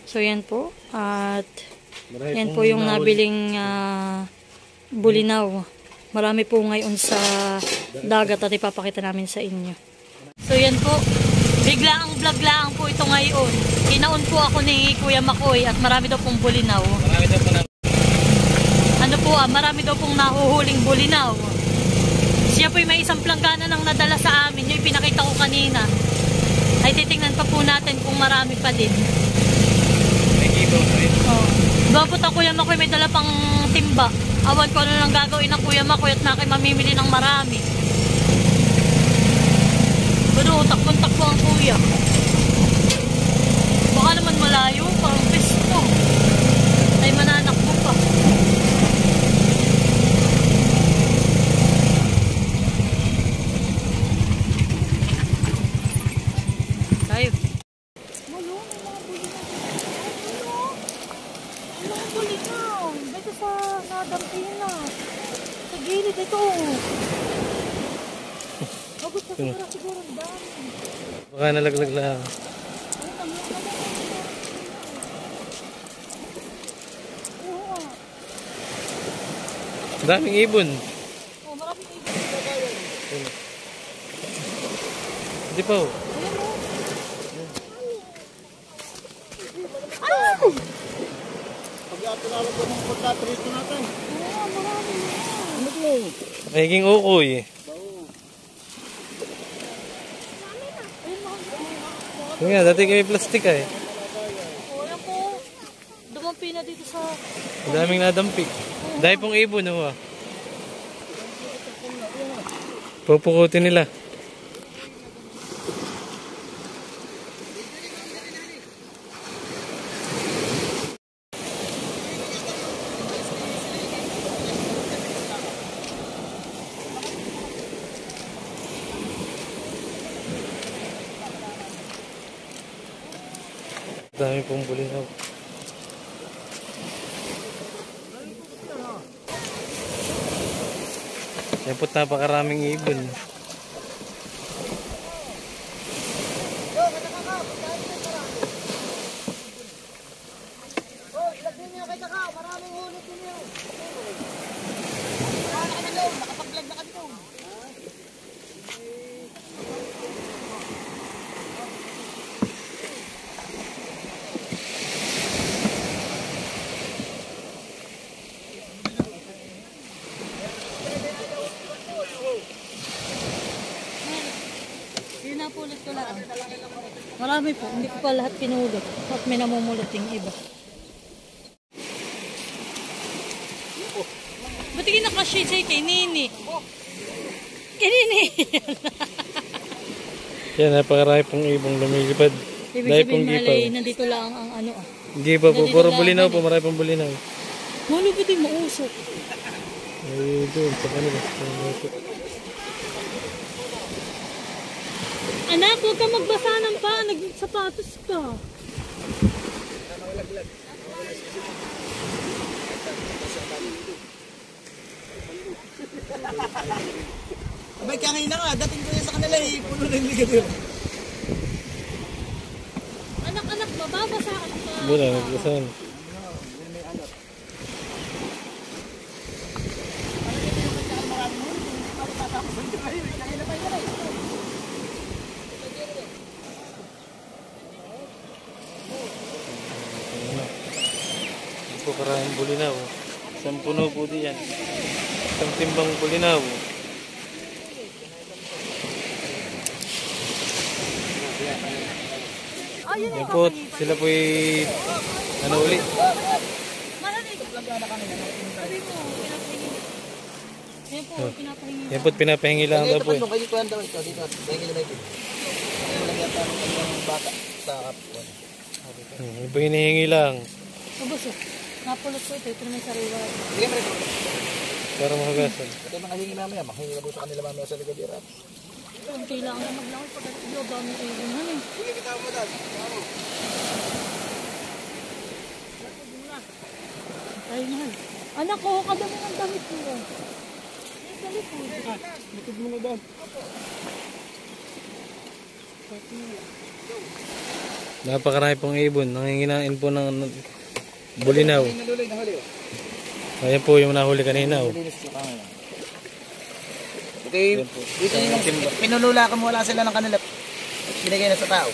So yan po. At yan po yung nabiling bulinaw. Marami po ngayon sa dagat at ipapakita namin sa inyo. So yan po. Biglaang vlog lang po ito ngayon. Kinaon po ako ni Kuya Makoy at marami daw pong bulinaw. Marami daw po na. Ano po marami daw pong nahuhuling bulinaw. Siya po may isang planggana nang nadala sa amin. Yung pinakita ko kanina. Ay titingnan pa po natin kung marami pa din. May kibo po yun. Oh. Doon po Kuya Makoy may dala pang timba. Awan ko ano lang gagawin ng Kuya Makoy at na kayo mamimili ng marami. Pero utak-untak po ang kuya. Baka naman malayo, parang pesto. Ay mananak mo pa. Tayo. Malo, may mga bulinaw. Ano ang bulinaw? Dito sa nadampina. Sa gilid ito. Abot sa siguro ang dami. Baka nalaglag lang. Daming ibon. Oh, maraming ibon. Hindi pa oh. Ah! Pag-atinalo ko ng pagkatrito natin. Oo, marami. Ano po? Magiging ukoy. Yung nga, dati kami plastic eh. Oo, yan po. Dumampi na dito sa... Daming nadampi. Dahil pong ibon oh. Pupukutin nila. Dami pong bulinaw. Yan po't napakaraming ibon. Pinapulot ko lang. Marami po. Hindi ko pa lahat pinulot. At may namumulot yung iba. Ba't kinakashade sa'yo kay Nini? Kay Nini! Yan, napakarami pong ibong lumilipad. Ibig sabihin malay, nandito lang ang ano ah. Hindi pa po, puro bulinaw po, marami pong bulinaw. Malubo din mausok. Ay, doon, sa kanila. Anak, huwag ka magbasa ng pa. Nagsapatos ka. Abay, kaya na nga. Dating ko yan sa kanila eh. Puno na yung ligadir. Anak, mababasa ka pa. Wala, naglasan. Po karaming bulinaw. Isang puno po diyan. Isang timbang bulinaw. Yan po, sila po ano uli? Yan po, pinapahingi lang daw po eh. Dito, pahingi na ito. Walang yata ng kanyang bata sa kapwan. Yan po hinihingi lang. Ubus eh. Napulot ko ito. Ito naman sariwa. Sige, pre. Para mahagasan. Ito mga hingi mamaya. Makahingi na po sa kanila mamaya sa ligadir. Ang kailangan na maglakot pag ito. Dami ibon eh. Sige, kita mo dad. Ay, mahal. Anak ko, kadami ng damit mo. Damit mo. Bukod mo na dad. Napakarami pong ibon. Nanginginain po ng bulinaw. Ayan po yung nahuli kanina. Oh. Okay, dito yung pinulula ka mo, wala sila ng kanila. Binigay na sa tao.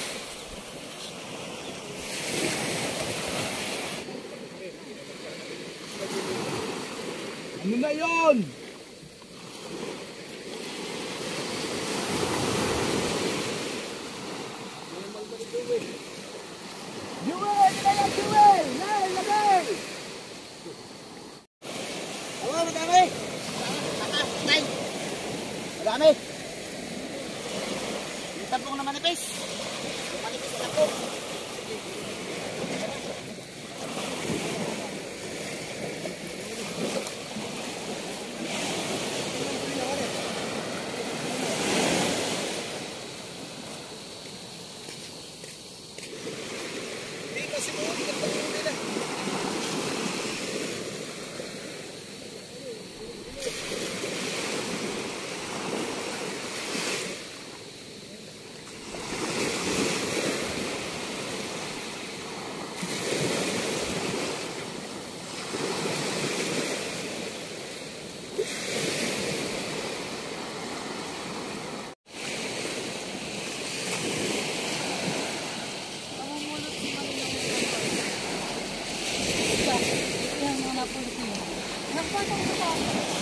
Ano na yun? Jewel! Kaya Jewel! Nay! Lagay! Oo, madami! Nay! Madami! Yung tampong na manipis! Yung manipis na tampong!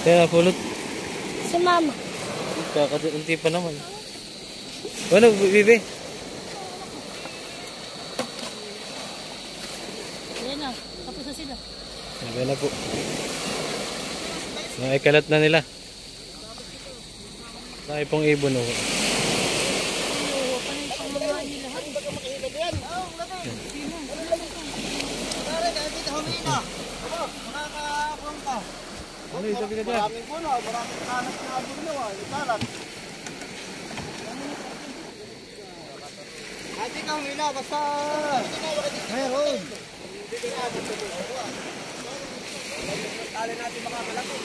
Kaya pulot. Si mama. Kakaunti pa naman. Ano, bibi? Yan na. Tapos na sila. Sabi na po. Naikalat na nila. Laki pong ibon. Oh. Ano yung sabi ka dyan? Maraming puno, maraming kanas na abog na ikalat. At ikaw nila, basta meron. Tali natin makakalaki.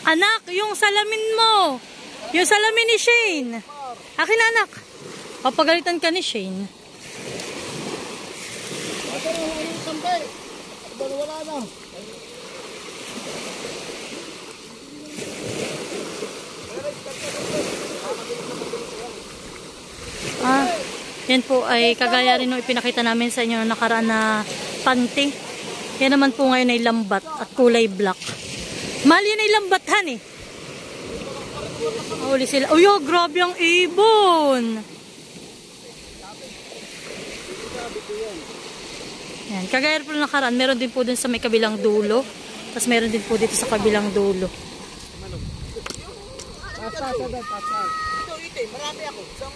Anak, yung salamin mo. Yung salamin ni Shane. Akin anak. Papagalitan ka ni Shane. Wala na. Yan po ay kagaya rin nung ipinakita namin sa inyo na nakaraan na panty. Yan naman po ngayon ay lambat at kulay black. Mahal yan ay lambatan eh. Uli sila. Uy, oh, grabe ang ibon. Yan, kagaya po nakaraan. Meron din po dun sa may kabilang dulo. Tapos meron din po dito sa kabilang dulo. Pasa. Ito, marami ako. Isang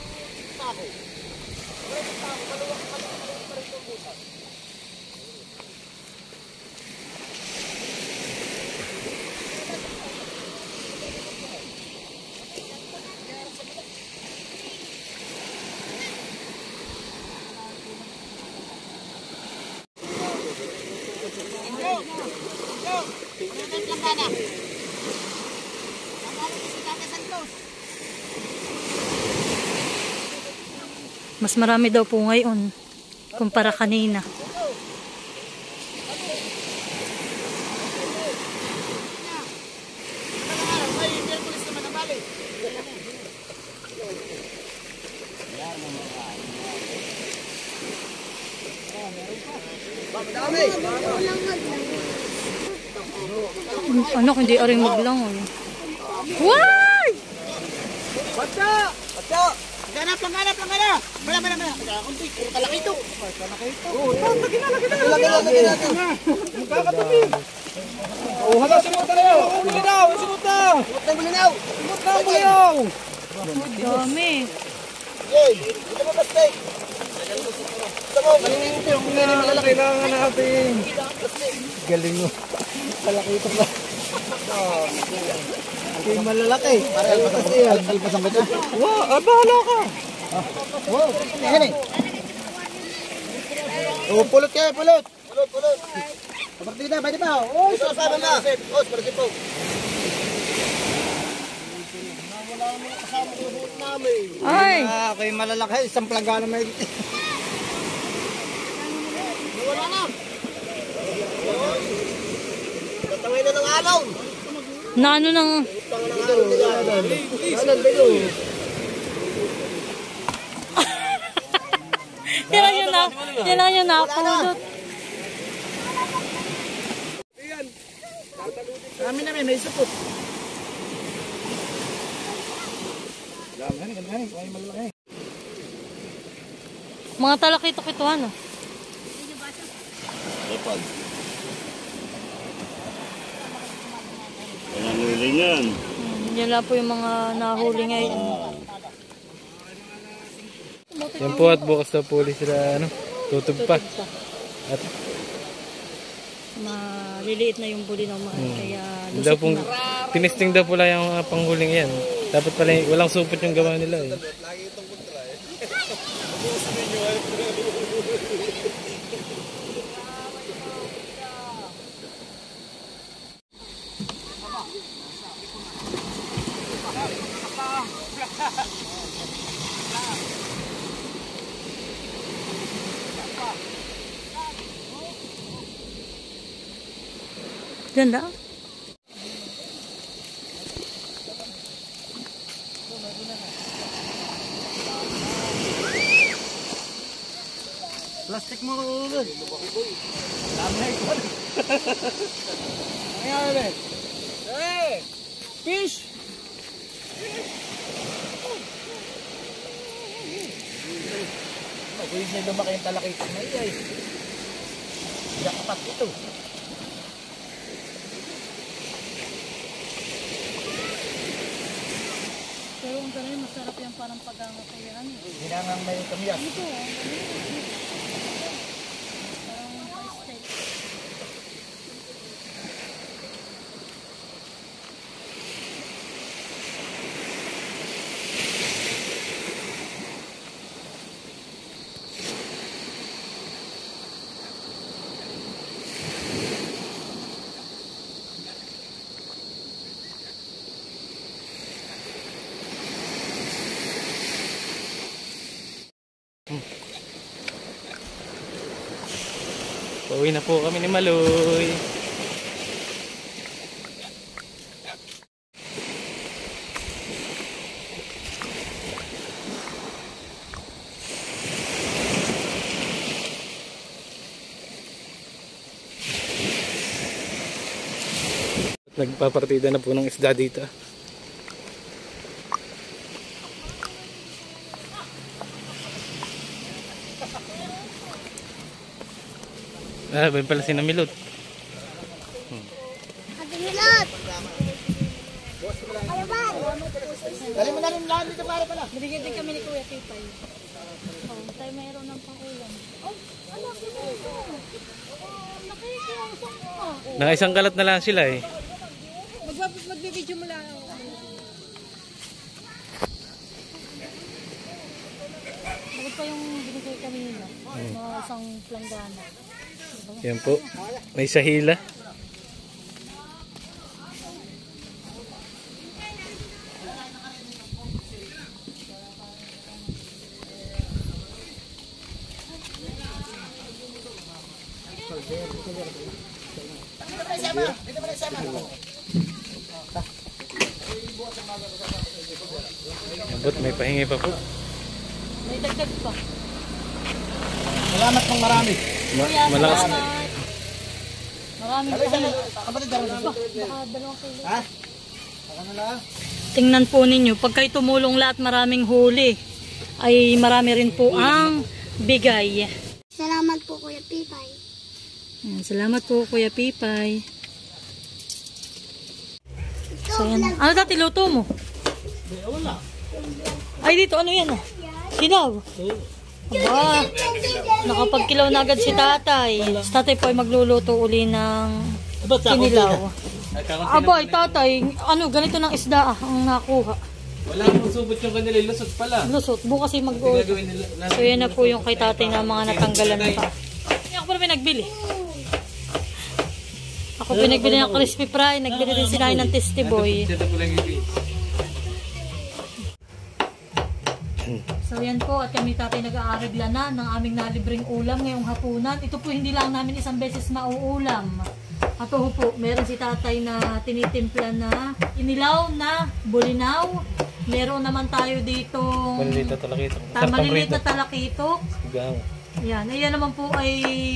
ako. Maluwag pa rin itong butas. Mas marami daw po ngayon kumpara kanina. Anak, hindi aring maglangon. Why? Baca! Langganap. Mala. Kunti, puro talaki ito. Oo, lagi na. Magkakatabi. Oh, hala, simot na yun. Bulinaw. Simot na yung bulinaw. Ang dami. Yay, ito mo plastic. Ito mo, maliliit yung malalaki. Kailangan natin. Galing mo. Malaki ito pa. Okay, malalaki. Para alpasan ko yan. Alpasan ko ito. Wow, bahala ka. Wow, yan eh. Oh, pulot kayo, pulot. Partida, pwede ba? Oh, ito sama na. Oh, parang po. Wala naman kasama ko buot namin. Ay! Okay, malalaki. Isang planggana may... Wala na. Tatangay na ng alaw. Na ano nang... Yan lang yung napulot. Kami namin, may supot. Mga talakito-kituhan, oh. Panganuli niyan. Yan lang po yung mga nahuli ngayon. Yan po at bukas na po ulit sila tutug pa. At Maliliit na yung buli ng mga kaya yun daw lusot pong, na. tinesting daw pala yung mga panghuling yan. Dapat pala walang supot yung gawa nila eh. Ganda. Plastic mo ulit. Dami ko. Ayan ulit. Hey! Fish! Pwede na lumaki yung talaki ito. May jackpot ito. Pero ang ganun, masarap yan parang pag-angakayan. Hinangang may kamyas. Ito, parang steak. Pauwi na po kami ni Maloy. Nagpapartida na po ng isda dito. Ba pala si Namilot. Dali mo na rin lahat dito para pala. Nabigyan din kami ni Kuya Tipay. Oh, tayo mayroon ng pangulam. Oh, anak ko ito. Oh, nakikiusap mo. Nakaisang kalat na lang sila eh. Magbibideo mo lang. Bakit pa yung binigay kanina? Mga isang planggana. Yan po. May sahila. Abot, may pahingi pa po. May dagdag pa. Salamat ng marami. Malakas. Salamat. Maraming salamat. Kapatid, darating. Baka 2 kilo. Ha? Saka na lang. Tingnan po ninyo, pag kayo tumulong lahat maraming huli. ay marami rin po ang bigay. Salamat po, Kuya Pipay. Ayan, salamat po, Kuya Pipay. So, yan. Ano dati luto mo? Ay, dito, ano yan? Kinaw. Aba, nakapagkilaw na agad si tatay. Si tatay po ay magluluto uli ng kinilaw. Aba, tatay, ano, ganito ng isda ang nakuha. Wala mong subot yung kanila, lusot pala. Lusot, bukas ay mag-uwi. So, yan na po yung kay tatay na mga natanggalan pa. Ako pa rin nagbili. Ako pinagbili ng crispy fry, nagbili din sila ng tasty boy. So yan po, at kami tatay nag-aarigla na ng aming nalibreng ulam ngayong hapunan. Ito po hindi lang namin isang beses mauulam. At po, meron si tatay na tinitimpla na inilaw na bulinaw. Meron naman tayo dito Maliliit na talakitok. maliliit na talakitok. Yan, ayan naman po ay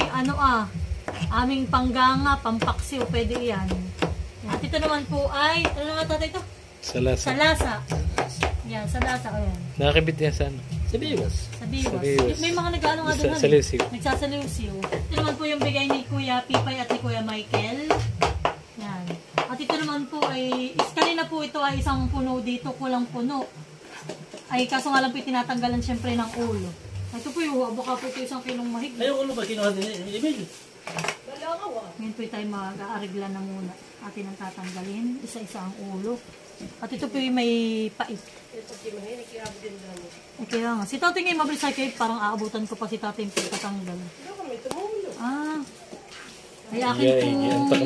aming pangganga, pampaksiw, pwede yan. At ito naman po ay, ano nga tatay ito? Salasa. Salasa. Yan, salasa ko yan. Nakakabit yan sa ano? Sa biwas. Sa biwas. Sa biwas. May mga nag-ano nga doon. Saliwsiw. Nagsasaliwsiw. Ito naman po yung bigay ni Kuya Pipay at ni Kuya Michael. Yan. At ito naman po ay, kanina po ito ay isang puno dito, kulang puno. Ay kaso nga lang po tinatanggalan syempre ng ulo. Ito po yung baka po ito isang kilong mahigit. Ayaw ulo ba kinuha din Emil? Ngayon po tayo mag-aarigla na muna. Atin ang tatanggalin. Isa-isa ang ulo. At ito po yung may pait. Kaya nga. Si tatay ngayon mabilis ay kahit parang aabutan ko pa si tatay yung pagkatanggal. Ay akin po.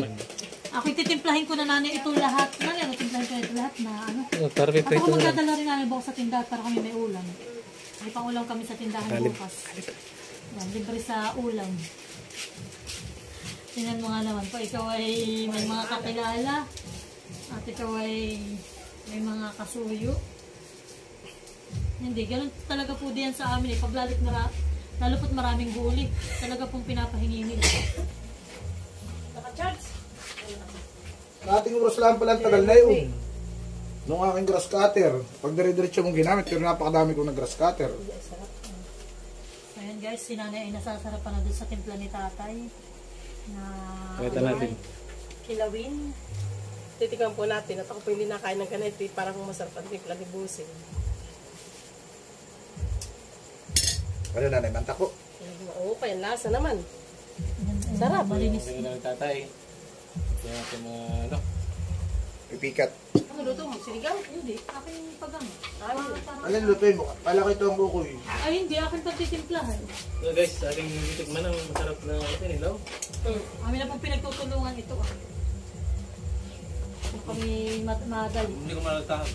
Ako'y titimplahin ko na nanay ito lahat. Nanay, ano timplahin ko na ito lahat na ano. At ako magdadala rin nanay bukas sa tindahan para kami may ulam. May pang-ulam kami sa tindahan bukas. Yan, libre sa ulam. Tingnan mo nga naman po, ikaw ay may mga kakilala at ikaw ay may mga kasuyo. Hindi, ganun talaga po diyan sa amin eh. Paglalit lalo po't maraming guli. Talaga pong pinapahingi nila. Ating oras lang pala ang tagal na yun. Nung aking grass cutter, pag dire-diretso mong ginamit, pero napakadami kong na grass cutter. So ayan guys, si nanay ay nasasarapan na doon sa timpla ni tatay. Na Pakita natin. kilawin. Titigan po natin at ako po hindi nakain ng ganito, parang masarap ang timpla ni Busing. Ano nanay, mantako? Oo, pa yung lasa naman. Ayan, Sarap. malinis. Tingnan ng tatay. Ito natin mga ano. Pipikat. Ano luto mo? Sinigang? Hindi, akin pagang. Alin lutuin mo? Pala ko ito ang kukoy. Ay hindi, akin pagtitimplahan. So guys, ating tikman ang masarap na kinilaw. Amin na pong pinagtutulungan ito. Kung kami madali. Hindi ko malatahap.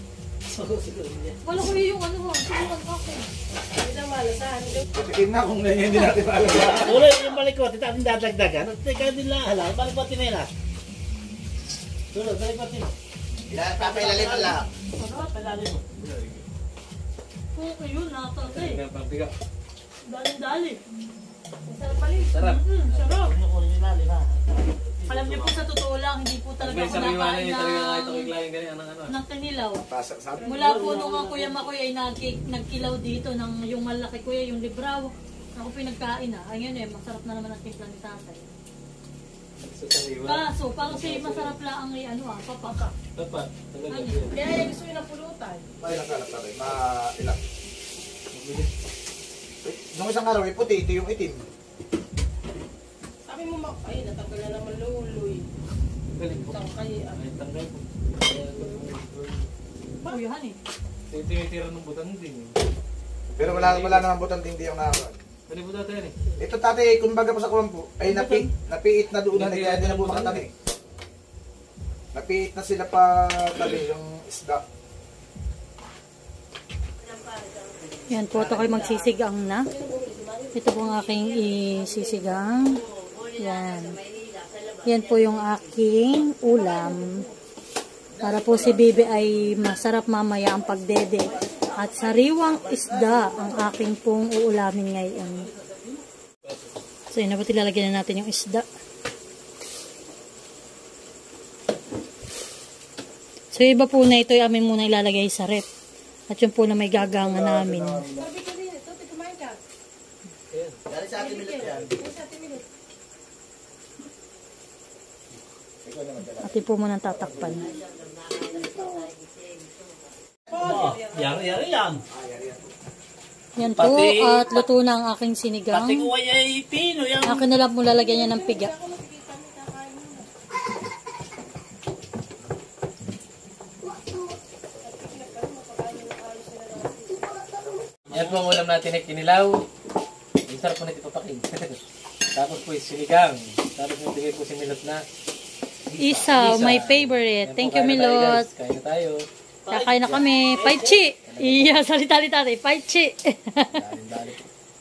Wala ko yung ano, tulungan ako. Hindi na malasahan. Tikin na kung ganyan hindi natin alam. Ulo yung balikot, ito ating dadagdagan. Teka din lang, hala, balikotin nila. Tulog, balikotin. Papailalim mo lang. Palalim mo. Oo, ayun, nakakagay. Tingnan pang biga. Dali-dali. Sarap pala eh. Sarap. Sarap. Yung ilalim ha. Alam niyo po sa totoo lang, hindi po talaga May ako sariwa na nakain yun, talaga kahit ako iglayan ganyan ang ano. ng kanilaw. Sabi Mula po nung ang Kuya Makoy ay nagkilaw dito ng yung malaki kuya, yung libraw. Ako pinagkain na. Ayun eh, masarap na naman ang timpla ni tatay. Sa sariwa. Kaso, parang siya masarap lang ang papa. Dapat. Ano? Kaya gusto nyo ng pulutan. Ay, nakalat na rin. Mailang. Nung isang araw, ay puti, ito yung itim. Sabi mo, ay, natanggal na naman luloy. Galing po. Tangkay, Ay, tanggal po. Kuyahan eh. Tinitira ng butang din. Pero wala naman butang hindi yung nakakalat. Pwede po dati yan eh. Ito tatay, kumbaga po sa kuwan po, ay napiit na doon na kaya hindi na po makatabi. Napiit na sila pa tabi yung isda. Yan po, ito kayo magsisigang na. Ito po ang aking isisigang. Yan. Yan po yung aking ulam. Para po si Bibi ay masarap mamaya ang pagdede. At sariwang isda ang aking pong uulamin ngayon. So yun na po, tilalagyan na natin yung isda. So iba po na ito ay amin muna ilalagay sa rep. At yun po na may gaganga namin. Ate Milot yan. Atin po muna tatakpan. Yari yan. Yan po, at luto na ang aking sinigang. Pati ko ay pino yan. Akin na lang po lalagyan niya ng piga. Yan po ang ulam natin ay kinilaw. Ang sarap po na ito papakin. Tapos po yung sinigang. Tapos yung tigay po si Milot na. Isaw, my favorite. Yan po, Thank you, kain na tayo, Milot. guys. Kain na tayo. Kakain na kami. Paichi! Iya, salita-lita tayo. Paichi! Dali.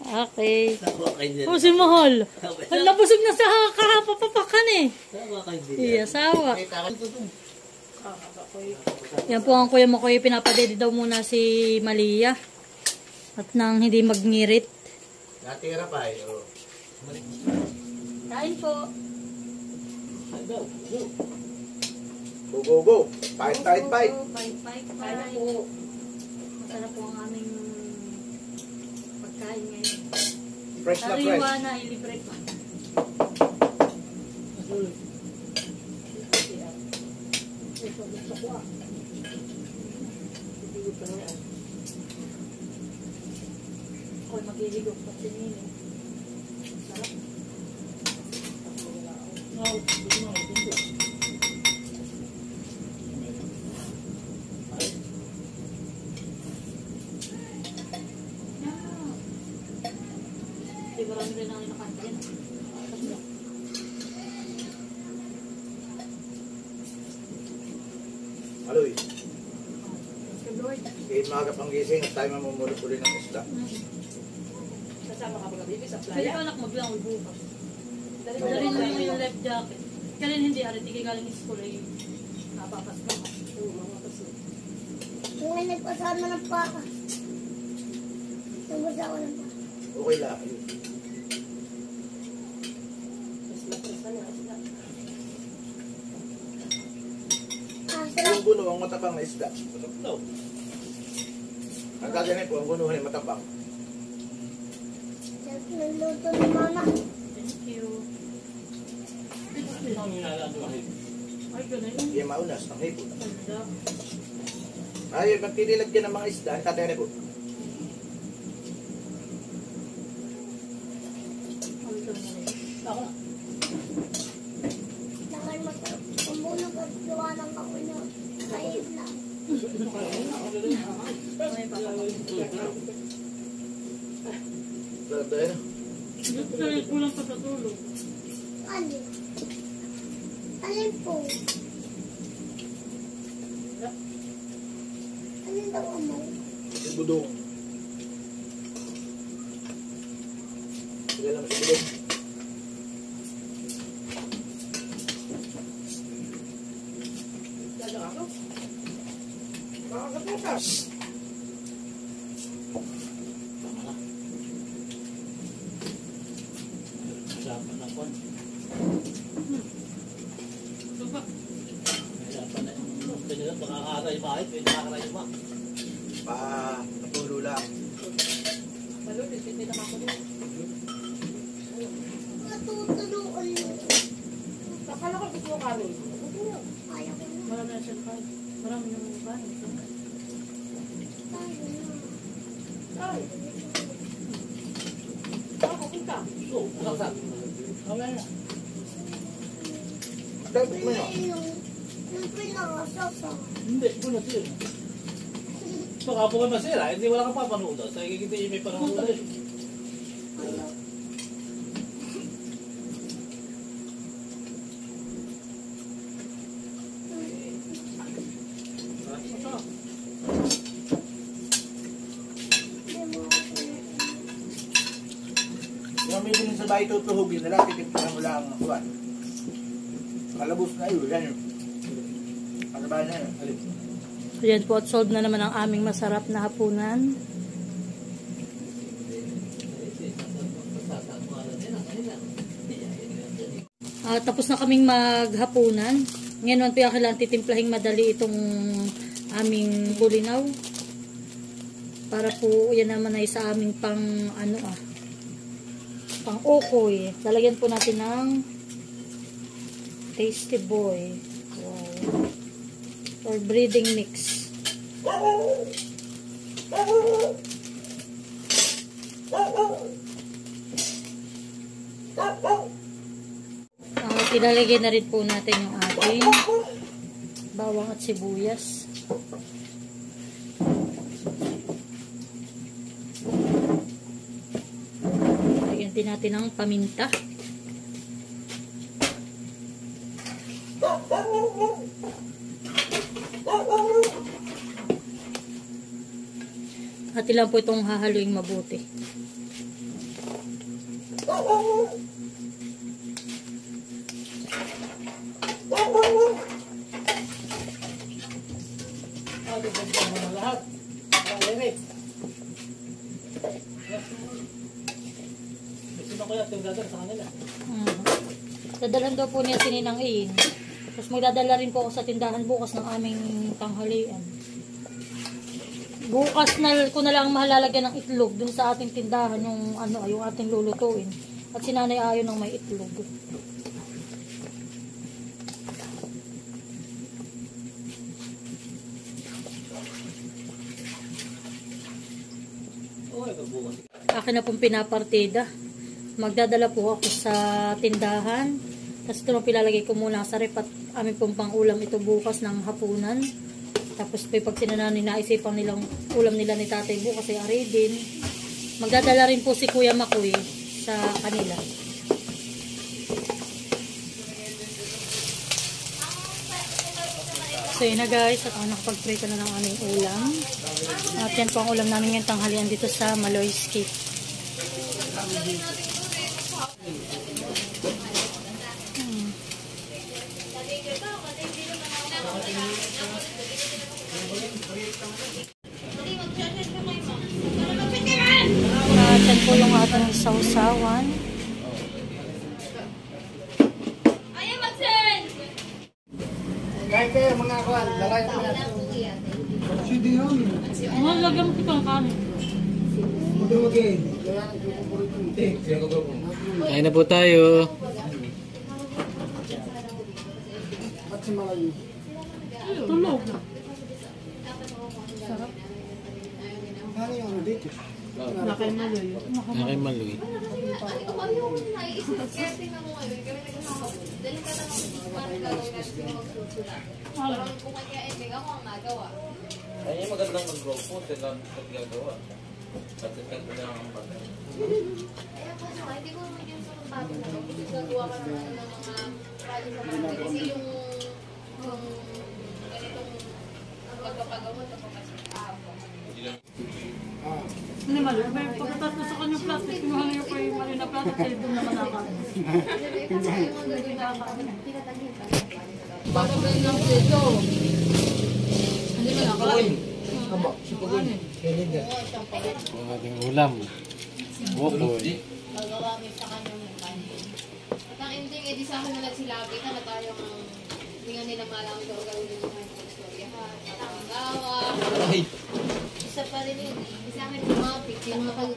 Okay. Tawa kayo din. Oh, si Mahal. Ang nabusog na sa kahapapapakan eh. Tawa kayo din. Iya, sawa. Yan po ang kuya mo, kuya pinapadede daw muna si Malia. At nang hindi magngirit. Natira pa eh. Oh. Kain po. Go, go, go. Fight. Fight. Masarap po ang aming pagkain ngayon. Fresh na fresh. Sariwa na, ilibre pa. Ako'y maghihigop pa sinili. Sarap. Di ba rin ang inakanta yan? Aloy, Lord. kahit maaga pang gising at tayo mamumuli-puli ng isda. Kasama ka ba baby sa Pwede playa? ka anak maglangoy bukas. Dali Dali mo yung left jacket. Kaya hindi, arit, hindi galing school ay napapas ka. Kung may nagpasama ng paka. Nabasa ko ng paka. Okay lang. Sarap. Yung guno, ang matapang na isda. No. Ang gaganay po, ang gunuhan ay matapang. Sarap ng luto ni mama. Thank you. Ay, ganun. Hindi maunas ng hipon. Ganda. Ay, magtidilagyan ng mga isda. Ang tatay po. Ay, ganun. Ako na. Nakal masarap. Kumbunong at gawa ng ako niya. Kahit na. Ay, papagawin. Sarap tayo. Ay, kulang pa sa tulog. Alin? Alin po? Alin daw mo? Yung budong. Sila lang sa budong. Makakaputas. Dapat na po. Ito ba? Dapat na. Pwede na makakaray mahit. Pwede makakaray ma. Natulo lang. Malulit, hindi na ako din. Natutuluan mo. Akala ko gusto mo kanin. Ayaw ko na. Marami na siya kain. Marami yung kain. Tayo na. Ay. Ako, punta. So, kasaksak. Wala na. Dapat mo yun. Yung pinakasasa. Hindi, bunot yun. Baka po kayo masira, hindi wala kang papanood. Sa ikikita yung may panood rin. Ayaw. Hindi mo ako. Kung may bilhin sa bahay, tutuhugin nila. Titipin mo lang ang kuwan. Kalabos na yun. Yan yun. Ano ba na yun? Alin? Ayan po at solved na naman ang aming masarap na hapunan. Tapos na kaming maghapunan. Ngayon naman po yung kailangan titimplahing madali itong aming bulinaw. Para po yan naman ay sa aming pang pang ukoy. Lalagyan po natin ng Tasty Boy. Wow. Or breeding mix. Ilalagay na rin po natin yung ating bawang at sibuyas. Lagyan din natin ng paminta. At ilan po itong hahaluing mabuti. Dadalhan daw po niya sininang iin. Tapos magdadala rin po ako sa tindahan bukas ng aming tanghalian. Bukas na ko na lang mahalalagyan ng itlog dun sa ating tindahan yung yung ating lulutuin. At si Nanay ayaw ng may itlog. Akin na pong pinapartida. Magdadala po ako sa tindahan. Tapos ito pilalagay ko muna sa rep at amin pong pang-ulam ito bukas ng hapunan. Tapos pag sinananin naisipan nilang ulam nila ni tatay bukas ay ari din. Magdadala rin po si Kuya Makoy sa kanila. So yun na guys, at nakapag-prito na ng aming ulam. At yan po ang ulam namin ngayong tanghalian dito sa Maloy's Cake. At yan po yung ating sausawan. Kahit kayo mga kuwan, lalay ko yan. Sige yun. Lagyan mo kitang kanin. Kain na po tayo. Tulog. Ano yung ano dito? Nakay maloy. Ay, magandang mag-grow po. Sila ang gagawa. At ito na ang bagay. Kaya po siya, hindi ko naman yung sa bago na. Kasi gagawa ka naman ng mga project sa barangay. Kasi yung ganitong pagpapagawa sa kapasok kahapon. Hindi mali. May pagkatas ko sa kanyang plastic. Kinuha niyo pa yung mali na plastic. Sa'yo doon naman ako. Baka ba lang dito? Hindi mo nakain. Ang ating ulam. Bukoy. Magawa mo sa kanyang kanin. At ang ending, edi sa akin na nagsilabi ka na tayo hindi nga nila malaman sa gagawin ng mga istoryahan. Ang gawa. Isa pa rin yun. Isa akin yung mga picture, mga pag...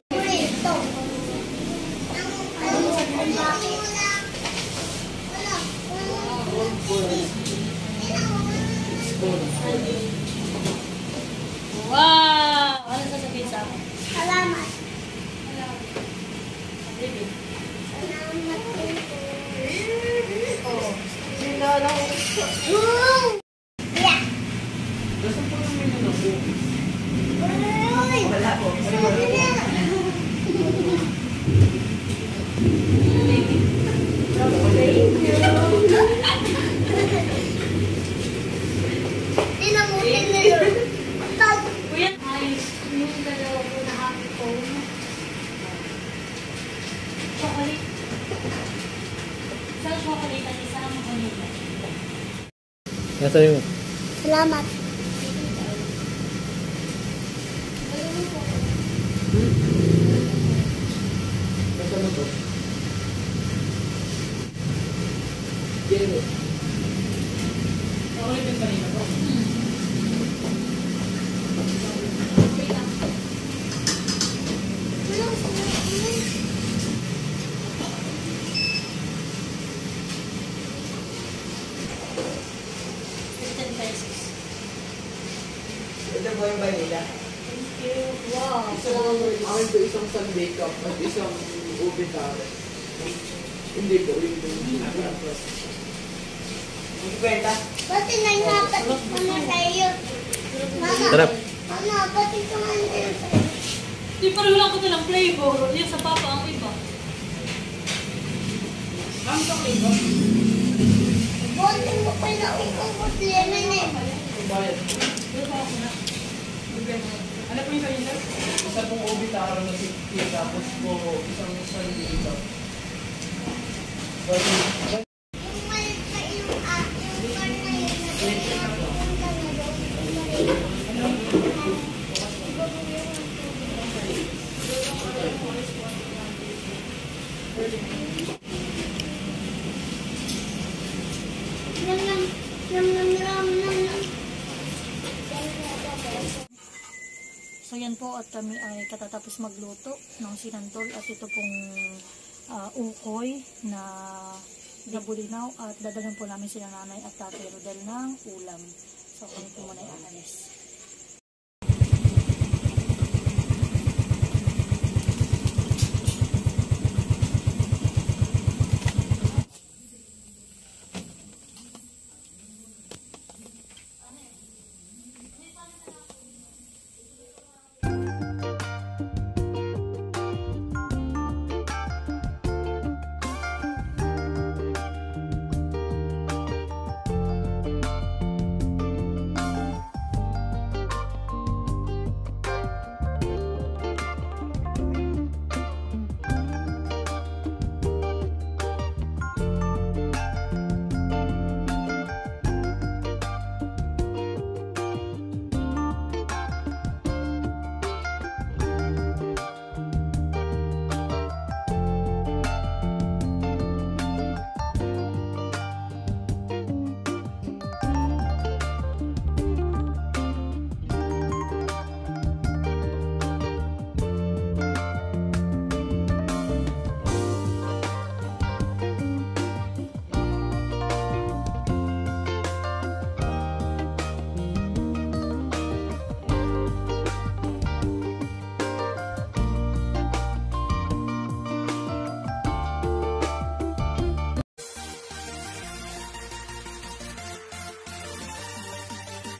Wow! Ano sasabihin sa akin? Salamat. Tinamutin na yun. Kuya? Ay, yung dalawa po na happy phone. Chocolate. Sa chocolate at isang vanilla. Nasa yun. Salamat. po yung vanilla. Wow. Akin po isang sundae cup at isang ube taro. Hindi po, yun po yung sinabi. Kwenta? Pati nagpapatik mo na tayo. Mama, Sarap. mama, pati ko nga na tayo. Di pa rin ko nilang flavor. Yung sa papa ang iba. Bote mo pa na ukong lemon eh. Isa pong ube taro na 50 tapos po isang sundae cup. Yung malit pa yung corn na yun. Napunta na doon. Nam nam nam nam nam nam nam. So yan po at kami ay katatapos magluto ng sinantol at ito pong ukoy na bulinaw at dadalhan po namin sila nanay at tatay Rodel ng ulam. So kami po muna ay aalis.